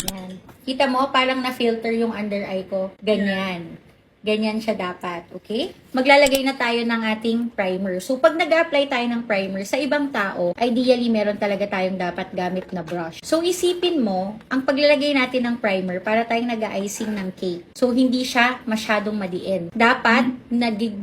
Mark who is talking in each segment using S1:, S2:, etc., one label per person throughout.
S1: Yan. Kita mo, parang na-filter yung under eye ko. Ganyan. Ganyan siya dapat, okay? Maglalagay na tayo ng ating primer. So, pag nag-apply tayo ng primer, sa ibang tao, ideally, meron talaga tayong dapat gamit na brush. So, isipin mo, ang paglalagay natin ng primer, para tayong nag-icing ng cake. So, hindi siya masyadong madiin. Dapat,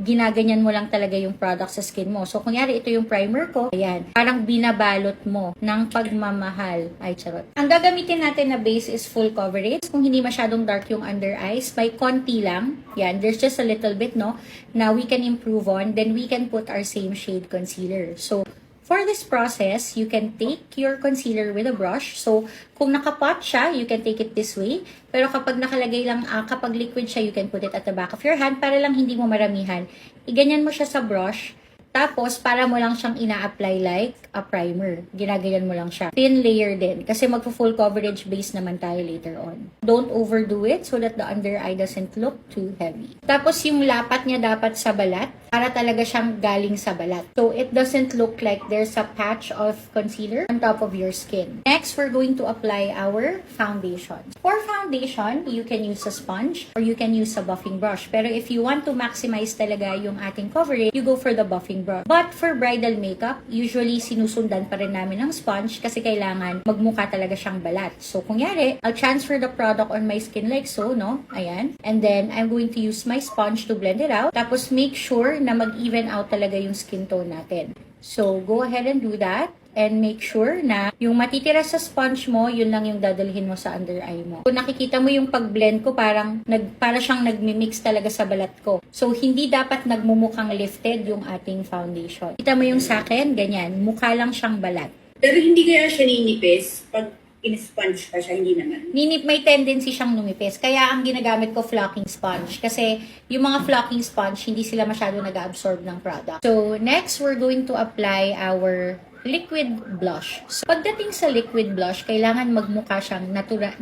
S1: ginaganyan mo lang talaga yung product sa skin mo. So, kunyari, ito yung primer ko. Ayan. Parang binabalot mo ng pagmamahal. Ay, charot. Ang gagamitin natin na base is full coverage. Kung hindi masyadong dark yung under eyes, by konti lang. Yan. There's just a little bit, no? Now, we can improve on. Then, we can put our same shade concealer. So, for this process, you can take your concealer with a brush. So, kung nakapot siya, you can take it this way. Pero kapag nakalagay lang, kapag liquid siya, you can put it at the back of your hand para lang hindi mo maramihan. Iganyan mo siya sa brush. Tapos, para mo lang siyang ina-apply like a primer. Ginagayan mo lang siya. Thin layer din. Kasi magpo-full coverage base naman tayo later on. Don't overdo it so that the under eye doesn't look too heavy. Tapos, yung lapat niya dapat sa balat para talaga siyang galing sa balat. So, it doesn't look like there's a patch of concealer on top of your skin. Next, we're going to apply our foundation. For foundation, you can use a sponge or you can use a buffing brush. Pero if you want to maximize talaga yung ating coverage, you go for the buffing brush. But for bridal makeup, usually sinusundan pa rin namin ng sponge kasi kailangan magmukha talaga siyang balat. So, kunyari, I'll transfer the product on my skin like so, no? Ayan. And then, I'm going to use my sponge to blend it out. Tapos, make sure na mag-even out talaga yung skin tone natin. So, go ahead and do that. And make sure na yung matitira sa sponge mo, yun lang yung dadalhin mo sa under eye mo. Kung nakikita mo yung pag-blend ko, para siyang nagmi-mix talaga sa balat ko. So, hindi dapat nagmumukhang lifted yung ating foundation. Kita mo yung sa akin, ganyan. Mukha lang siyang balat.
S2: Pero hindi kaya siya ninipis pag in-sponge ka siya, hindi naman.
S1: May tendency siyang lumipis. Kaya ang ginagamit ko flocking sponge. Kasi yung mga flocking sponge, hindi sila masyado nag-absorb ng product. So, next, we're going to apply our liquid blush. So, pagdating sa liquid blush, kailangan magmukha siyang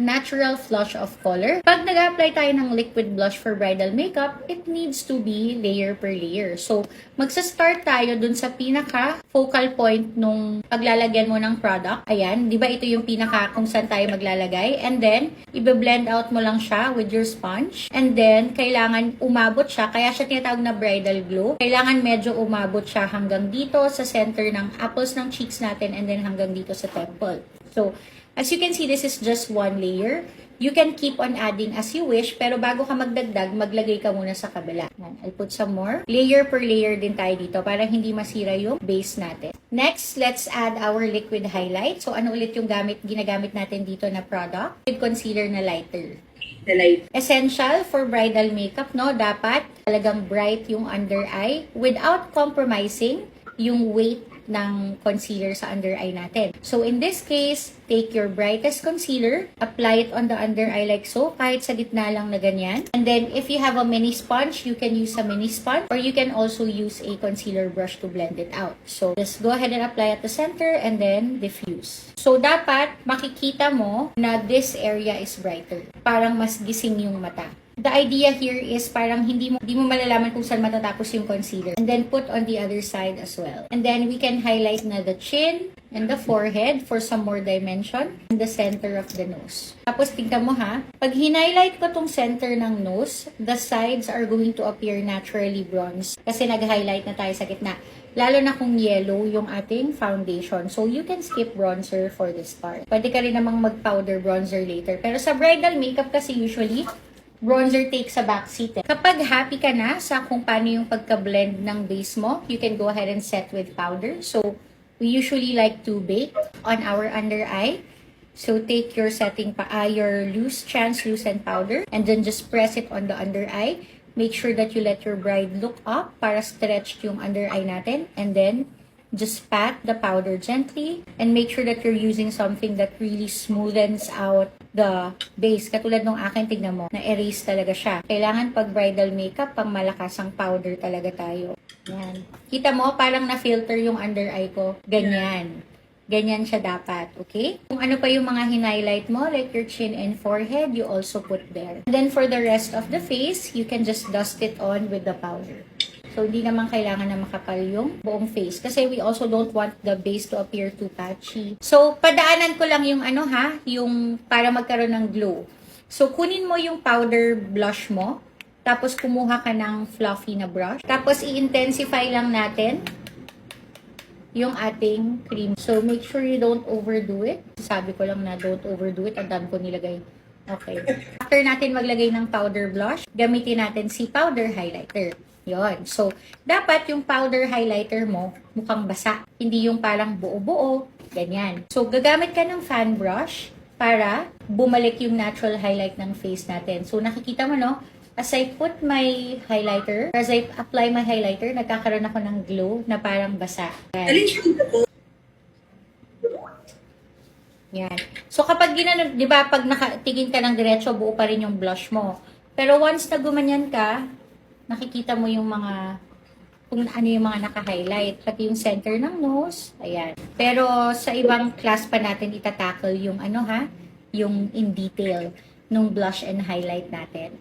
S1: natural flush of color. Pag nag-apply tayo ng liquid blush for bridal makeup, it needs to be layer per layer. So, magsa-start tayo dun sa pinaka focal point nung paglalagyan mo ng product. Ayan, di ba ito yung pinaka kung saan tayo maglalagay? And then, i-blend out mo lang siya with your sponge. And then, kailangan umabot siya. Kaya siya tinatawag na bridal glow. Kailangan medyo umabot siya hanggang dito sa center ng apples ng cheeks natin and then hanggang dito sa temple. So, as you can see, this is just one layer. You can keep on adding as you wish, pero bago ka magdagdag, maglagay ka muna sa kabila. I'll put some more. Layer per layer din tayo dito para hindi masira yung base natin. Next, let's add our liquid highlight. So, ano ulit yung ginagamit natin dito na product? With concealer na lighter.
S2: The light.
S1: Essential for bridal makeup, no? Dapat talagang bright yung under eye without compromising yung weight ng concealer sa under eye natin. So, in this case, take your brightest concealer, apply it on the under eye like so, kahit sa gitna lang na ganyan. And then, if you have a mini sponge, you can use a mini sponge or you can also use a concealer brush to blend it out. So, just go ahead and apply at the center and then diffuse. So, dapat makikita mo na this area is brighter. Parang mas gising yung mata. The idea here is parang hindi mo malalaman kung saan matatapos yung concealer. And then put on the other side as well. And then we can highlight na the chin and the forehead for some more dimension. And the center of the nose. Tapos tingnan mo ha, pag hinighlight ko tong center ng nose, the sides are going to appear naturally bronze. Kasi nag-highlight na tayo sa gitna. Lalo na kung yellow yung ating foundation. So, you can skip bronzer for this part. Pwede ka rin namang mag-powder bronzer later. Pero sa bridal makeup kasi usually, bronzer takes a backseat. Kapag happy ka na sa kung paano yung pagka-blend ng base mo, you can go ahead and set with powder. So, we usually like to bake on our under eye. So, take your your translucent powder and then just press it on the under eye. Make sure that you let your bride look up para stretch yung under eye natin. And then, just pat the powder gently and make sure that you're using something that really smoothens out the base. Katulad nung akin, tignan mo, na-erase talaga siya. Kailangan pag bridal makeup, pang malakas ang powder talaga tayo. Yan. Kita mo, parang na-filter yung under eye ko. Ganyan. Ganyan siya dapat, okay? Kung ano pa yung mga hinighlight mo, like your chin and forehead, you also put there. And then for the rest of the face, you can just dust it on with the powder. So, hindi naman kailangan na makapal yung buong face. Kasi we also don't want the base to appear too patchy. So, padaanan ko lang yung yung para magkaroon ng glow. So, kunin mo yung powder blush mo. Tapos, kumuha ka ng fluffy na brush. Tapos, i-intensify lang natin yung ating cream. So, make sure you don't overdo it. Sabi ko lang na don't overdo it. Ang dami ko nilagay. Okay. After natin maglagay ng powder blush, gamitin natin si powder highlighter. Yon. So, dapat yung powder highlighter mo mukhang basa. Hindi yung parang buo-buo. Ganyan. So, gagamit ka ng fan brush para bumalik yung natural highlight ng face natin. So, nakikita mo, no? As I put my highlighter, as I apply my highlighter, nagkakaroon ako ng glow na parang basa. Yan.
S2: Alin siya po?
S1: Yan. So, kapag ginanon, di ba, pag nakatingin ka ng diretso, buo pa rin yung blush mo. Pero once na gumanyan ka, nakikita mo yung mga, kung ano yung mga naka-highlight. Pati yung center ng nose. Ayan. Pero sa ibang class pa natin itatackle yung yung in detail nung blush and highlight natin.